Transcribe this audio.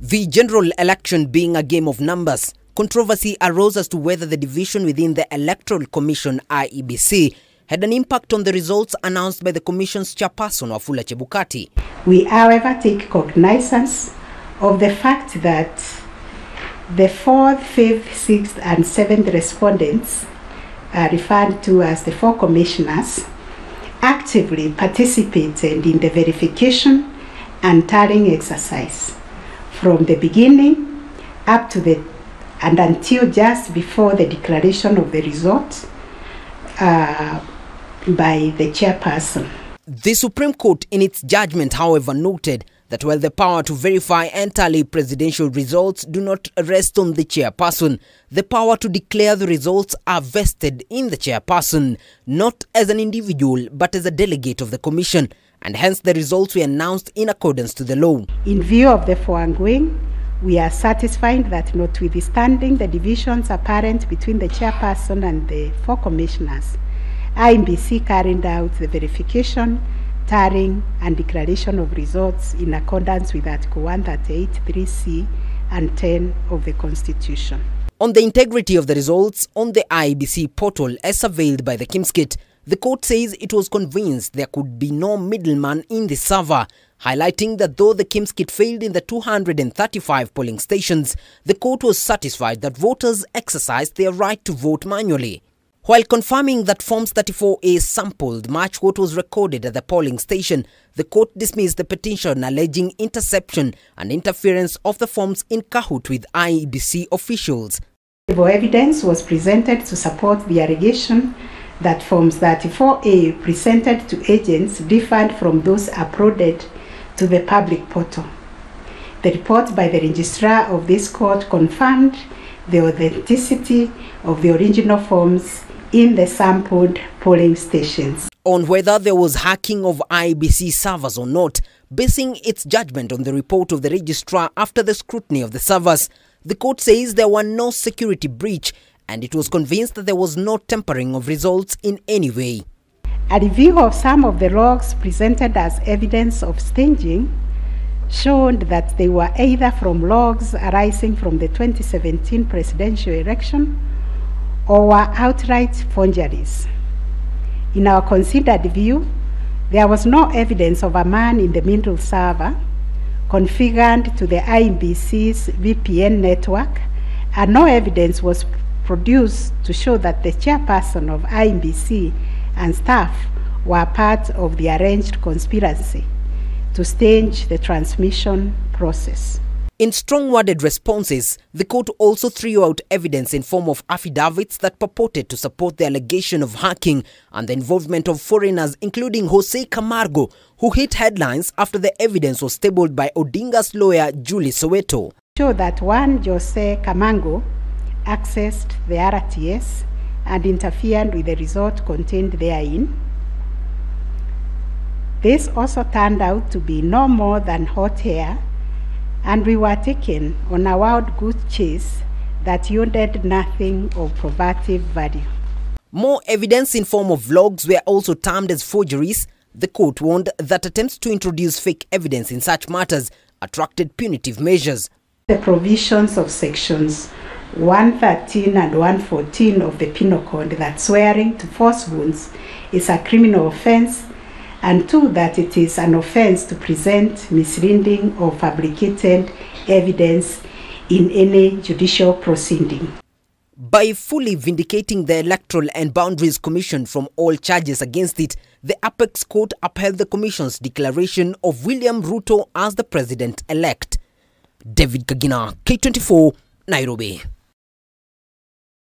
The general election being a game of numbers, controversy arose as to whether the division within the Electoral Commission IEBC had an impact on the results announced by the Commission's chairperson, Wafula Chebukati. We, however, take cognizance of the fact that the 4th, 5th, 6th and 7th respondents, referred to as the 4 commissioners, actively participated in the verification and tallying exercise from the beginning up to and until just before the declaration of the result by the chairperson. The Supreme Court in its judgment, however, noted that while the power to verify and tally presidential results do not rest on the chairperson, the power to declare the results are vested in the chairperson, not as an individual but as a delegate of the commission, and hence the results were announced in accordance to the law. In view of the foregoing, we are satisfied that notwithstanding the divisions apparent between the chairperson and the 4 commissioners, IEBC carried out the verification, tallying and declaration of results in accordance with Article 138(3)(c) and 10 of the Constitution. On the integrity of the results on the IEBC portal as surveilled by the Kimskit, the court says it was convinced there could be no middleman in the server, highlighting that though the Kimskit failed in the 235 polling stations, the court was satisfied that voters exercised their right to vote manually. While confirming that Forms 34A sampled match what was recorded at the polling station, the court dismissed the petition alleging interception and interference of the forms in cahoot with IEBC officials. Evidence was presented to support the allegation that Forms 34A presented to agents differed from those uploaded to the public portal. The report by the registrar of this court confirmed the authenticity of the original forms in the sampled polling stations. On whether there was hacking of IEBC servers or not, basing its judgment on the report of the registrar after the scrutiny of the servers, the court says there were no security breach and it was convinced that there was no tampering of results in any way. A review of some of the logs presented as evidence of staging showed that they were either from logs arising from the 2017 presidential election or were outright forgeries. In our considered view, there was no evidence of a man in the middle server configured to the IEBC's VPN network, and no evidence was produced to show that the chairperson of IEBC and staff were part of the arranged conspiracy to stage the transmission process. In strong-worded responses, the court also threw out evidence in form of affidavits that purported to support the allegation of hacking and the involvement of foreigners, including Jose Camargo, who hit headlines after the evidence was tabled by Odinga's lawyer Julie Soweto. Show that one Jose Camargo accessed the RTS and interfered with the result contained therein. This also turned out to be no more than hot air, and we were taken on a wild goose chase that yielded nothing of probative value. More evidence in form of logs were also termed as forgeries. The court warned that attempts to introduce fake evidence in such matters attracted punitive measures. The provisions of sections 113 and 114 of the Penal Code that swearing to falsehoods is a criminal offense, and 2, that it is an offense to present misleading or fabricated evidence in any judicial proceeding. By fully vindicating the Electoral and Boundaries Commission from all charges against it, the Apex Court upheld the Commission's declaration of William Ruto as the president-elect. David Kagina, K24, Nairobi.